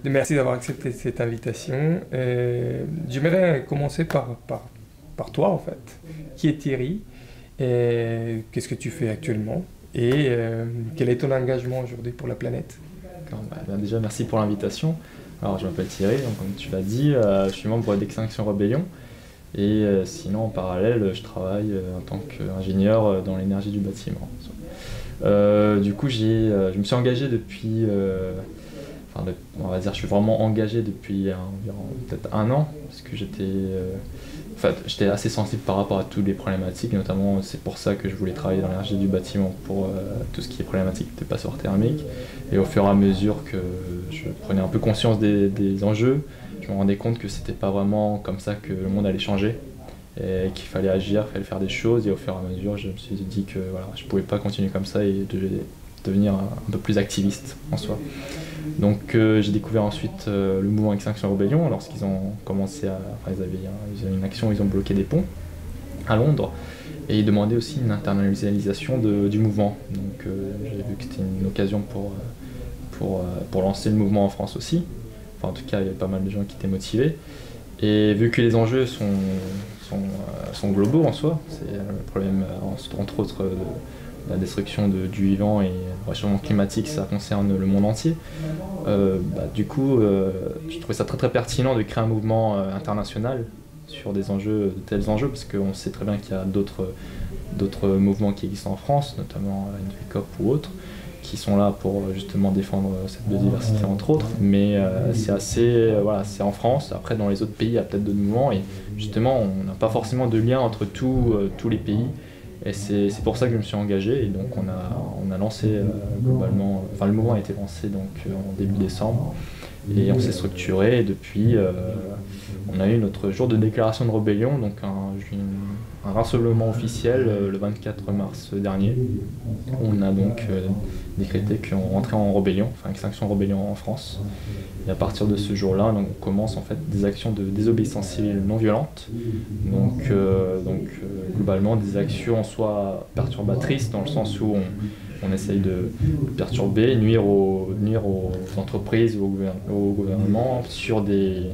Merci d'avoir accepté cette invitation. J'aimerais commencer par toi, en fait. Qui est Thierry? Qu'est-ce que tu fais actuellement? Et quel est ton engagement aujourd'hui pour la planète? Déjà, merci pour l'invitation. Alors, je m'appelle Thierry, donc, comme tu l'as dit, je suis membre d'Extinction Rebellion. Et sinon, en parallèle, je travaille en tant qu'ingénieur dans l'énergie du bâtiment. Du coup, je me suis engagé depuis, on va dire, je suis vraiment engagé depuis environ peut-être un an, parce que j'étais assez sensible par rapport à toutes les problématiques, notamment c'est pour ça que je voulais travailler dans l'énergie du bâtiment pour tout ce qui est problématique de passoires thermiques. Et au fur et à mesure que je prenais un peu conscience des enjeux, je me rendais compte que c'était pas vraiment comme ça que le monde allait changer et qu'il fallait agir, il fallait faire des choses. Et au fur et à mesure, je me suis dit que voilà, je pouvais pas continuer comme ça et devenir un peu plus activiste en soi. Donc j'ai découvert ensuite le mouvement Extinction Rebellion lorsqu'ils ont commencé à... Enfin, ils avaient une action, ils ont bloqué des ponts à Londres et ils demandaient aussi une internationalisation du mouvement. Donc j'ai vu que c'était une occasion pour lancer le mouvement en France aussi. Enfin, en tout cas, il y avait pas mal de gens qui étaient motivés. Et vu que les enjeux sont globaux en soi, c'est le problème entre autres la destruction du vivant et le réchauffement climatique, ça concerne le monde entier. Du coup, je trouvais ça très très pertinent de créer un mouvement international sur de tels enjeux, parce qu'on sait très bien qu'il y a d'autres mouvements qui existent en France, notamment NVCOP ou autres, qui sont là pour justement défendre cette biodiversité entre autres, mais c'est en France. Après, dans les autres pays, il y a peut-être d'autres mouvements, et justement, on n'a pas forcément de lien entre tous les pays. Et c'est pour ça que je me suis engagé, et donc on a lancé globalement, enfin le mouvement a été lancé donc en début décembre, et on s'est structuré, et depuis on a eu notre jour de déclaration de rébellion, donc un rassemblement officiel le 24 mars dernier. On a donc décrété qu'on rentrait en rébellion, enfin Extinction Rebellion en France. Et à partir de ce jour-là, on commence en fait des actions de désobéissance civile non violente. Donc globalement des actions soit perturbatrices dans le sens où on essaye de perturber, nuire aux entreprises ou au gouvernement sur des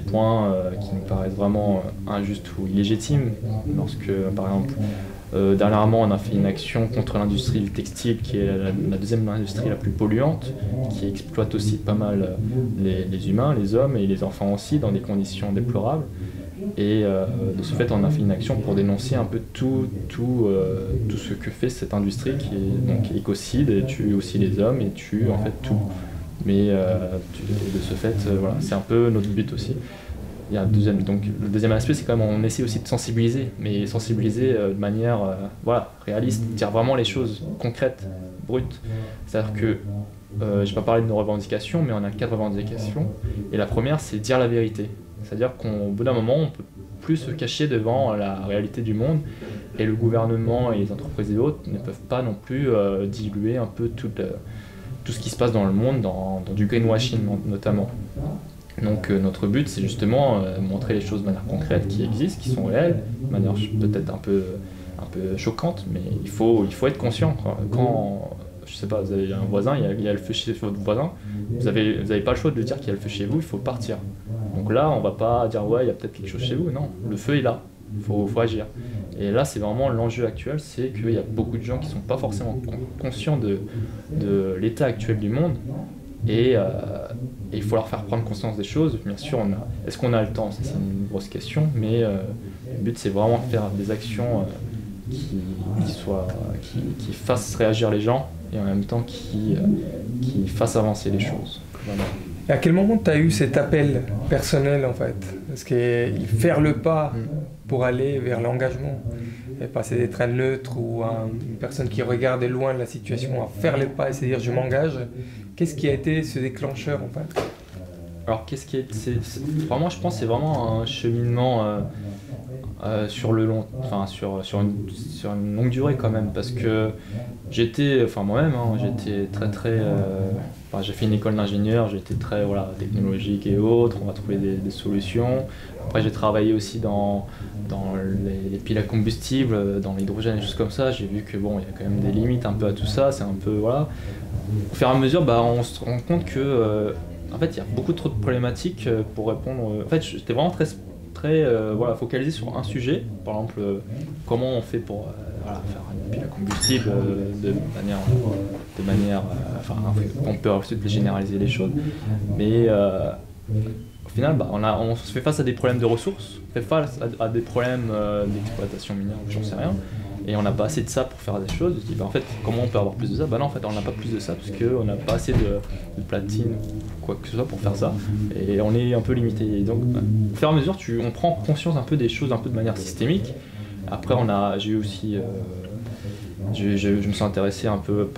points qui nous paraissent vraiment injustes ou illégitimes. Lorsque, par exemple, dernièrement, on a fait une action contre l'industrie du textile, qui est la deuxième industrie la plus polluante, qui exploite aussi pas mal les humains, les hommes et les enfants aussi, dans des conditions déplorables. Et de ce fait, on a fait une action pour dénoncer un peu tout ce que fait cette industrie, qui est donc écocide, et tue aussi les hommes et tue en fait tout. Mais de ce fait, voilà, c'est un peu notre but aussi. Il y a le deuxième aspect, c'est quand même on essaie aussi de sensibiliser, mais sensibiliser de manière réaliste, dire vraiment les choses concrètes, brutes. C'est-à-dire que, je ne vais pas parler de nos revendications, mais on a 4 revendications. Et la première, c'est dire la vérité. C'est-à-dire qu'au bout d'un moment, on ne peut plus se cacher devant la réalité du monde, et le gouvernement et les entreprises et autres ne peuvent pas non plus diluer un peu tout ce qui se passe dans le monde, dans du greenwashing notamment. Donc notre but, c'est justement montrer les choses de manière concrète, qui existent, qui sont réelles, de manière peut-être un peu choquante, mais il faut être conscient, quoi. Quand, je sais pas, vous avez un voisin, il y a le feu chez votre voisin, vous avez pas le choix de lui dire qu'il y a le feu chez vous, il faut partir. Donc là, on va pas dire ouais, il y a peut-être quelque chose chez vous, non, le feu est là, il faut agir. Et là, c'est vraiment l'enjeu actuel, c'est qu'il y a beaucoup de gens qui sont pas forcément conscients de l'état actuel du monde. Et il faut leur faire prendre conscience des choses. Bien sûr, est-ce qu'on a le temps? C'est une grosse question, mais le but, c'est vraiment de faire des actions qui fassent réagir les gens, et en même temps qui fassent avancer les choses. Voilà. Et à quel moment tu as eu cet appel personnel, en fait? Parce que faire le pas pour aller vers l'engagement, et passer d'être un neutre ou une personne qui regarde de loin la situation, à faire le pas et se dire je m'engage, qu'est-ce qui a été ce déclencheur, en fait? Alors, vraiment, je pense que c'est vraiment un cheminement sur une longue durée quand même, parce que moi-même, j'étais très j'ai fait une école d'ingénieur, j'étais très technologique et autres, on va trouver des solutions. Après, j'ai travaillé aussi dans les piles à combustible, dans l'hydrogène et choses comme ça. J'ai vu que il y a quand même des limites un peu à tout ça. C'est un peu Au fur et à mesure, on se rend compte que en fait, il y a beaucoup trop de problématiques pour répondre. En fait, j'étais vraiment voilà, focalisé sur un sujet. Par exemple, comment on fait pour voilà, faire une pile à combustible de manière enfin, on peut ensuite généraliser les choses. Mais au final, on se fait face à des problèmes de ressources, on fait face à des problèmes d'exploitation minière, j'en sais rien. Et on n'a pas assez de ça pour faire des choses. Je dis, en fait, comment on peut avoir plus de ça? Non, en fait, on n'a pas plus de ça parce qu'on n'a pas assez de platine ou quoi que ce soit pour faire ça. Et on est un peu limité. Et donc, au fur et à mesure, on prend conscience un peu des choses un peu de manière systémique. Après, j'ai eu aussi... je me suis intéressé un peu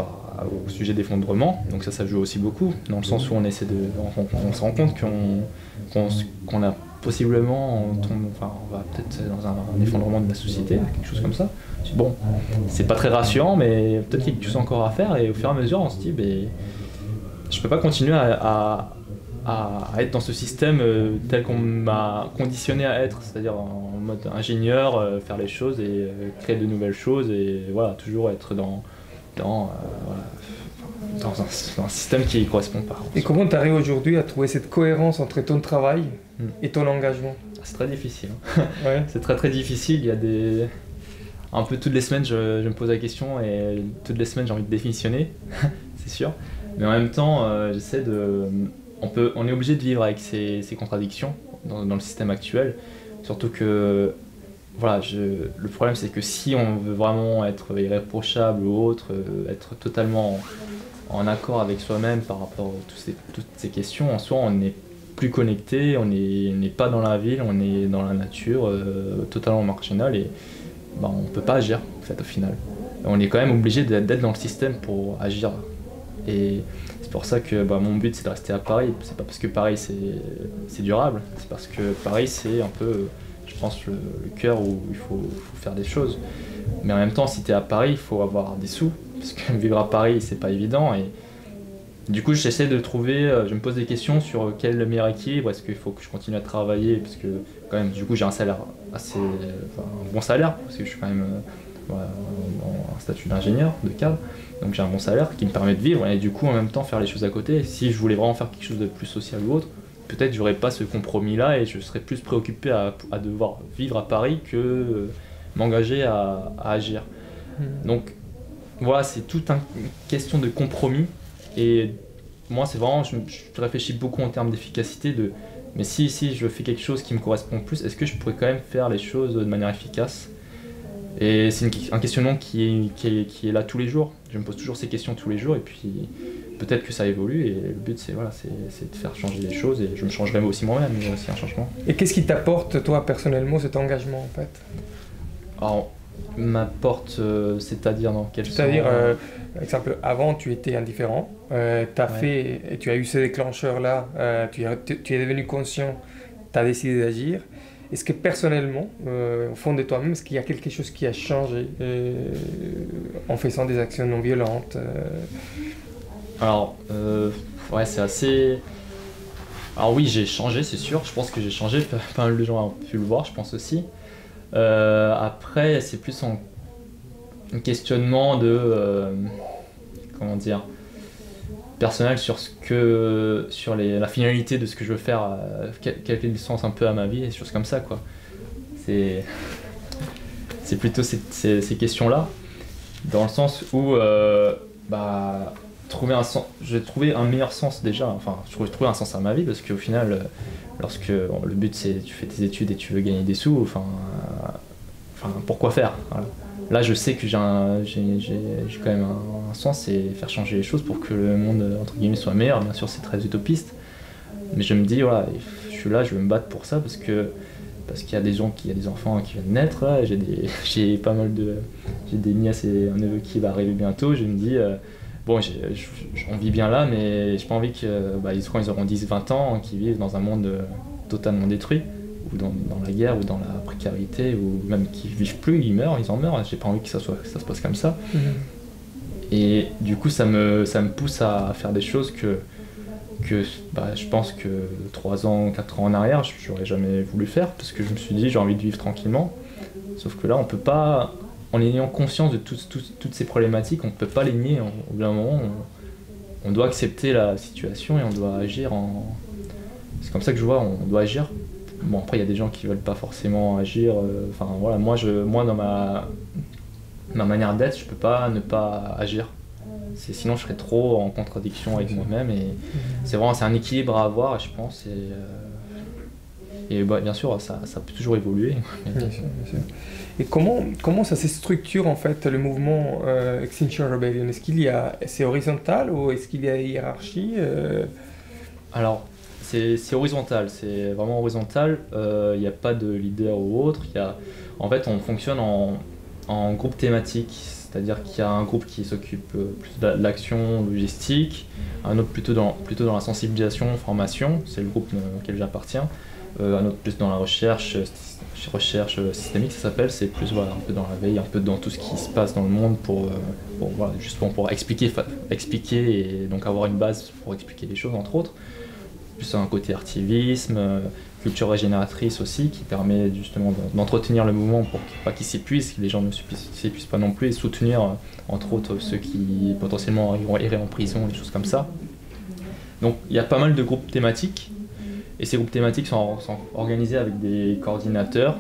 au sujet d'effondrement. Donc ça joue aussi beaucoup, dans le sens où on se rend compte qu'on a possiblement, on va peut-être dans un effondrement de la société, quelque chose comme ça. Bon, c'est pas très rassurant, mais peut-être qu'il y a quelque chose encore à faire, et au fur et à mesure, on se dit, je peux pas continuer à être dans ce système tel qu'on m'a conditionné à être, c'est-à-dire en mode ingénieur, faire les choses et créer de nouvelles choses, et voilà, toujours être dans un système qui ne correspond pas. Et comment tu arrives aujourd'hui à trouver cette cohérence entre ton travail et ton engagement? C'est très difficile. Hein. Ouais. C'est très très difficile. Il y a un peu toutes les semaines, je me pose la question, et toutes les semaines j'ai envie de démissionner, c'est sûr. Mais en même temps, j'essaie de... On est obligé de vivre avec ces contradictions dans le système actuel. Surtout que, voilà, le problème c'est que si on veut vraiment être irréprochable ou autre, être totalement en accord avec soi-même par rapport à toutes ces questions, en soi on n'est plus connecté, on n'est pas dans la ville, on est dans la nature, totalement marginal, et on ne peut pas agir en fait, au final. On est quand même obligé d'être dans le système pour agir. Et c'est pour ça que mon but c'est de rester à Paris. C'est pas parce que Paris c'est durable, c'est parce que Paris c'est un peu, je pense, le cœur où il faut faire des choses. Mais en même temps, si tu es à Paris, il faut avoir des sous, parce que vivre à Paris c'est pas évident. Et du coup, j'essaie de trouver, je me pose des questions sur quel est le meilleur équilibre. Est-ce qu'il faut que je continue à travailler, parce que quand même, du coup, j'ai un salaire assez, un bon salaire, parce que je suis quand même dans un statut d'ingénieur, de cadre. Donc j'ai un bon salaire qui me permet de vivre, et du coup en même temps faire les choses à côté. Si je voulais vraiment faire quelque chose de plus social ou autre, peut-être j'aurais pas ce compromis-là, et je serais plus préoccupé à devoir vivre à Paris que m'engager à agir. Donc voilà, c'est toute une question de compromis, et moi c'est vraiment, je réfléchis beaucoup en termes d'efficacité, mais si je fais quelque chose qui me correspond plus, est-ce que je pourrais quand même faire les choses de manière efficace? Et c'est un questionnement qui est là tous les jours. Je me pose toujours ces questions tous les jours, et puis peut-être que ça évolue, et le but c'est de faire changer les choses, et je me changerai aussi moi-même, il y a aussi un changement. Et qu'est-ce qui t'apporte toi personnellement cet engagement en fait? Alors, m'apporte, c'est-à-dire dans quel sens? C'est-à-dire, par exemple, avant tu étais indifférent, tu as eu ce déclencheur-là, tu es devenu conscient, tu as décidé d'agir. Est-ce que personnellement, au fond de toi-même, est-ce qu'il y a quelque chose qui a changé en faisant des actions non violentes? Alors, ouais, c'est assez... Alors oui, j'ai changé, c'est sûr. Je pense que j'ai changé, pas mal de gens ont pu le voir, je pense aussi. Après, c'est plus un questionnement de... comment dire, personnel sur la finalité de ce que je veux faire, quel est le sens un peu à ma vie, et des choses comme ça, quoi. C'est plutôt ces questions-là, dans le sens où j'ai trouvé un meilleur sens déjà, enfin je trouvais un sens à ma vie, parce qu'au final, lorsque le but c'est tu fais tes études et tu veux gagner des sous, enfin pourquoi faire, voilà. Là, je sais que j'ai quand même un sens, et faire changer les choses pour que le monde, entre guillemets, soit meilleur. Bien sûr, c'est très utopiste, mais je me dis, voilà, je suis là, je veux me battre pour ça, parce qu'il y a des enfants qui viennent naître, là, j'ai des nièces et un neveu qui va arriver bientôt. Je me dis, bon, on vit bien là, mais j'ai pas envie que, quand ils auront 10-20 ans, qu'ils vivent dans un monde totalement détruit, ou dans la guerre, ou dans la précarité, ou même qu'ils vivent plus, ils en meurent. J'ai pas envie que ça se passe comme ça. Et du coup, ça me pousse à faire des choses que je pense que 3 ans, 4 ans en arrière, j'aurais jamais voulu faire, parce que je me suis dit, j'ai envie de vivre tranquillement. Sauf que là, on peut pas, en ayant conscience de toutes ces problématiques, on peut pas les nier. Au bout d'un moment, on doit accepter la situation et on doit agir en... C'est comme ça que je vois, on doit agir. Bon, après, il y a des gens qui veulent pas forcément agir. Enfin, voilà, moi, dans ma manière d'être, je peux pas ne pas agir. Sinon, je serais trop en contradiction avec moi-même. Et c'est un équilibre à avoir, et je pense. Et bah, bien sûr, ça peut toujours évoluer. Bien sûr, bien sûr. Et comment ça se structure en fait le mouvement Extinction Rebellion? C'est horizontal ou est-ce qu'il y a hiérarchie Alors, c'est horizontal, c'est vraiment horizontal. Il n'y a pas de leader ou autre. En fait, on fonctionne en groupe thématique, c'est-à-dire qu'il y a un groupe qui s'occupe plus de l'action logistique, un autre plutôt dans la sensibilisation, formation, c'est le groupe auquel j'appartiens. Un autre plus dans la recherche systémique, ça s'appelle, c'est plus voilà, un peu dans la veille, un peu dans tout ce qui se passe dans le monde voilà, juste pour expliquer et donc avoir une base pour expliquer les choses, entre autres. Plus un côté activisme, culture régénératrice aussi, qui permet justement d'entretenir le mouvement pour pas qu'il s'épuise, que les gens ne s'épuisent pas non plus, et soutenir entre autres ceux qui potentiellement iraient en prison, des choses comme ça. Donc il y a pas mal de groupes thématiques. Et ces groupes thématiques sont organisés avec des coordinateurs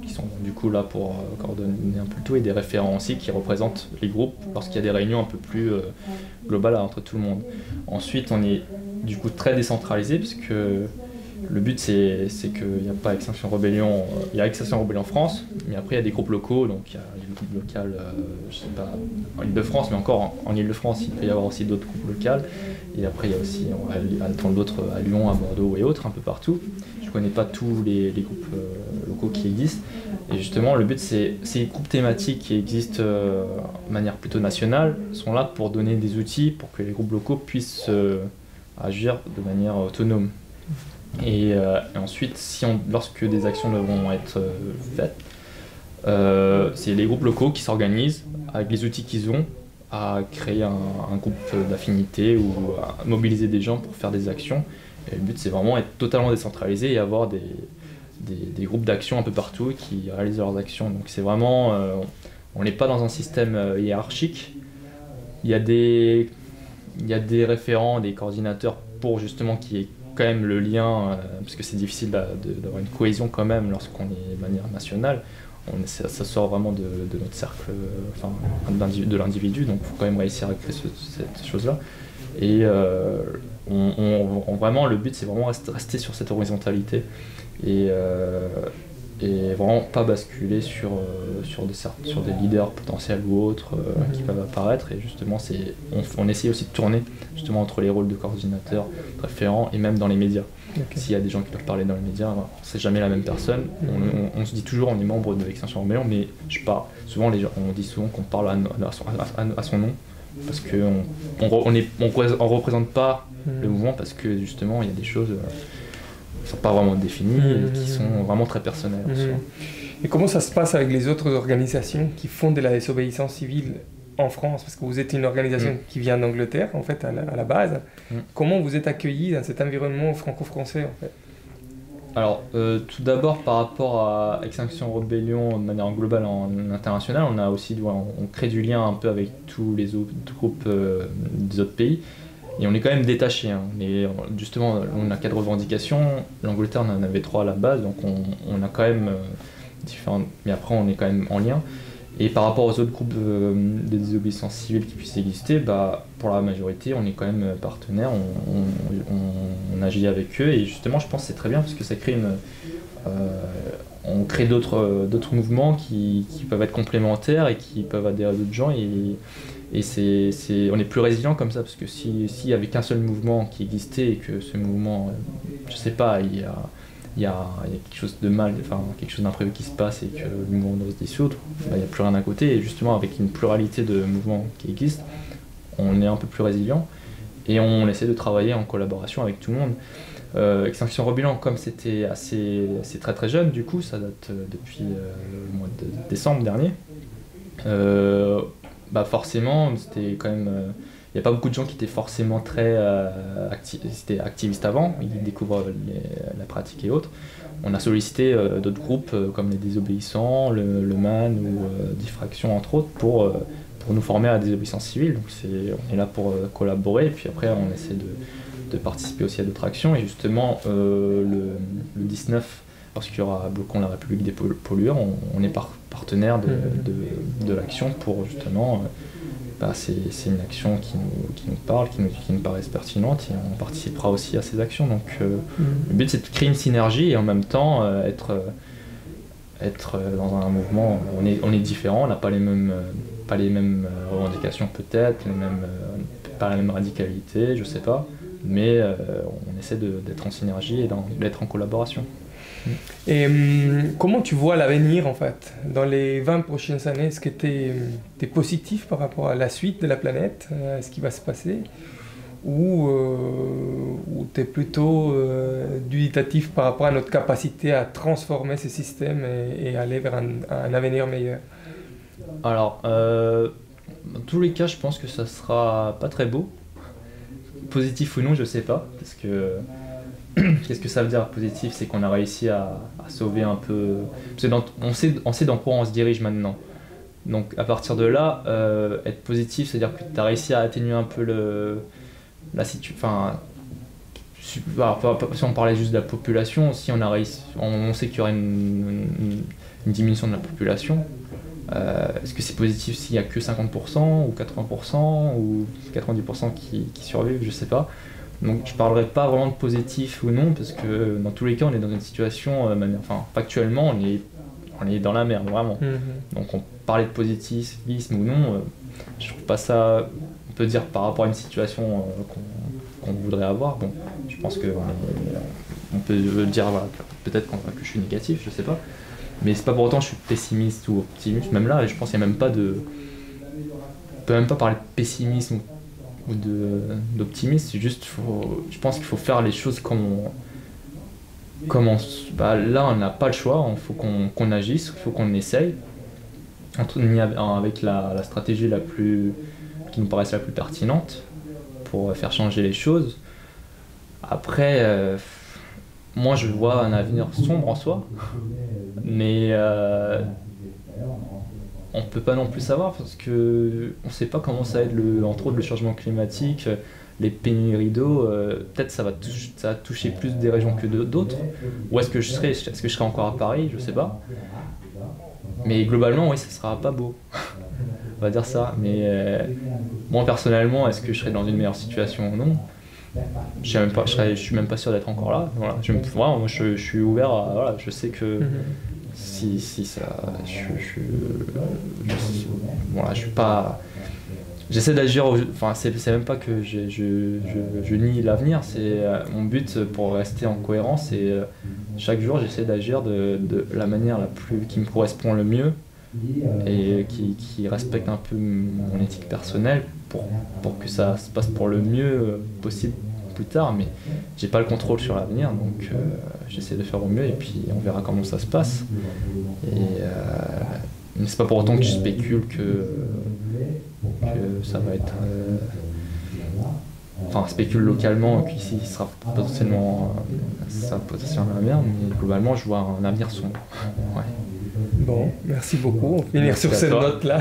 qui sont du coup là pour coordonner un peu le tout, et des référents aussi qui représentent les groupes lorsqu'il y a des réunions un peu plus globales entre tout le monde. Ensuite, on est du coup très décentralisé, parce que le but c'est qu'il n'y a pas Extinction Rebellion, il y a Extinction Rebellion France, mais après il y a des groupes locaux, donc il y a des groupes locaux, je sais pas, en Ile-de-France, mais encore en Ile-de-France il peut y avoir aussi d'autres groupes locaux, et après il y a aussi dans d'autres à Lyon, à Bordeaux et autres, un peu partout. Je connais pas tous les groupes locaux qui existent, et justement le but c'est ces groupes thématiques qui existent de manière plutôt nationale sont là pour donner des outils pour que les groupes locaux puissent agir de manière autonome. Et ensuite, lorsque des actions devront être faites, c'est les groupes locaux qui s'organisent avec les outils qu'ils ont à créer un groupe d'affinité ou à mobiliser des gens pour faire des actions. Et le but, c'est vraiment être totalement décentralisé et avoir des groupes d'action un peu partout qui réalisent leurs actions. Donc c'est vraiment, on n'est pas dans un système hiérarchique. Il y a des référents, des coordinateurs pour justement qu'il y ait quand même le lien, parce que c'est difficile d'avoir une cohésion quand même lorsqu'on est de manière nationale. Ça sort vraiment de notre cercle, de l'individu, donc il faut quand même réussir à créer cette chose-là. Et vraiment, le but c'est vraiment rester sur cette horizontalité et vraiment pas basculer sur des leaders potentiels ou autres qui peuvent apparaître. Et justement, on essaie aussi de tourner justement entre les rôles de coordinateur, de référent, et même dans les médias. Okay. S'il y a des gens qui peuvent parler dans les médias, c'est jamais la même personne. On se dit toujours on est membre de Extinction Rebellion, mais souvent on dit souvent qu'on parle à son nom, parce qu'on représente pas le mouvement, parce que justement il y a des choses qui sont pas vraiment définies et qui sont vraiment très personnelles. Et comment ça se passe avec les autres organisations qui font de la désobéissance civile en France? Parce que vous êtes une organisation qui vient d'Angleterre, en fait, à la base. Comment vous êtes accueillis dans cet environnement franco-français, en fait? Alors, tout d'abord, par rapport à Extinction Rebellion de manière globale en international, on crée du lien un peu avec tous les autres groupes des autres pays. Et on est quand même détaché. Justement, on a 4 revendications. L'Angleterre en avait 3 à la base, donc on a quand même différentes. Mais après, on est quand même en lien. Et par rapport aux autres groupes de désobéissance civile qui puissent exister, pour la majorité, on est quand même partenaires, on agit avec eux. Et justement, je pense que c'est très bien parce que ça crée on crée d'autres mouvements qui peuvent être complémentaires et qui peuvent adhérer à d'autres gens. Et on est plus résilient comme ça, parce que s'il y avait qu'un seul mouvement qui existait et que ce mouvement, je sais pas, il y a quelque chose de mal, quelque chose d'imprévu qui se passe et que le mouvement doit se dissoudre, il n'y a plus rien à côté. Et justement, avec une pluralité de mouvements qui existent, on est un peu plus résilient et on essaie de travailler en collaboration avec tout le monde. Extinction Rebellion, comme c'est très très jeune, du coup, ça date depuis le mois de décembre dernier. Forcément, c'était quand même. Il n'y a pas beaucoup de gens qui étaient forcément très activistes avant, ils découvrent la pratique et autres. On a sollicité d'autres groupes comme les Désobéissants, le MAN ou Diffraction entre autres pour pour nous former à la désobéissance civile. Donc on est là pour collaborer, et puis après on essaie de participer aussi à d'autres actions. Et justement, le 19, lorsqu'il y aura Bloquons la République des pollueurs, on est partenaire de l'action pour justement... c'est une action qui nous parle, qui nous paraît pertinente, et on participera aussi à ces actions. Donc le but, c'est de créer une synergie et en même temps être dans un mouvement. On est différents, on n'a pas les mêmes revendications peut-être, pas la même radicalité, je sais pas, mais on essaie d'être en synergie et d'être en collaboration. Et comment tu vois l'avenir en fait dans les 20 prochaines années? Est-ce que tu es positif par rapport à la suite de la planète, ce qui va se passer, ou tu es plutôt dubitatif par rapport à notre capacité à transformer ce système et aller vers un avenir meilleur? Alors, dans tous les cas, je pense que ça sera pas très beau. Positif ou non, je sais pas, parce que qu'est-ce que ça veut dire positif? C'est qu'on a réussi à sauver un peu... Parce que on sait dans quoi on se dirige maintenant. Donc à partir de là, être positif, c'est-à-dire que tu as réussi à atténuer un peu la situation... Enfin, si on parlait juste de la population, si on sait qu'il y aura une diminution de la population, est-ce que c'est positif s'il n'y a que 50% ou 80% ou 90% qui survivent? Je sais pas. Donc je ne parlerai pas vraiment de positif ou non, parce que dans tous les cas on est dans une situation, factuellement on est dans la merde vraiment. Donc on parlait de positivisme ou non, je trouve pas ça, on peut dire par rapport à une situation qu'on voudrait avoir. Bon, je pense qu'on peut dire voilà, peut-être que je suis négatif, je sais pas. Mais c'est pas pour autant que je suis pessimiste ou optimiste, même là, je pense qu'il n'y a même pas de... On peut même pas parler de pessimisme ou d'optimisme, c'est juste, je pense qu'il faut faire les choses comme là on n'a pas le choix, il faut qu'on agisse, il faut qu'on essaye, avec la stratégie qui nous paraisse la plus pertinente pour faire changer les choses. Après, moi je vois un avenir sombre en soi, mais on ne peut pas non plus savoir parce qu'on ne sait pas comment ça va être, entre autres le changement climatique, les pénuries d'eau, peut-être ça va toucher plus des régions que d'autres. Où est-ce que je serai encore à Paris? Je ne sais pas. Mais globalement, oui, ça ne sera pas beau. On va dire ça. Mais moi personnellement, est-ce que je serai dans une meilleure situation ou non? Je suis même pas sûr d'être encore là. Voilà. Moi je suis ouvert à... Voilà, je sais que... Si ça, voilà, je suis pas, j'essaie d'agir, enfin c'est même pas que je nie l'avenir, c'est mon but pour rester en cohérence, et chaque jour j'essaie d'agir de la manière qui me correspond le mieux et qui respecte un peu mon éthique personnelle pour que ça se passe pour le mieux possible plus tard, mais j'ai pas le contrôle sur l'avenir, donc j'essaie de faire au mieux et puis on verra comment ça se passe. Mais c'est pas pour autant que je spécule que ça va être... spécule localement qu'ici il sera potentiellement la merde, mais globalement je vois un avenir sombre. Ouais. Bon, merci beaucoup. On va finir sur cette note-là.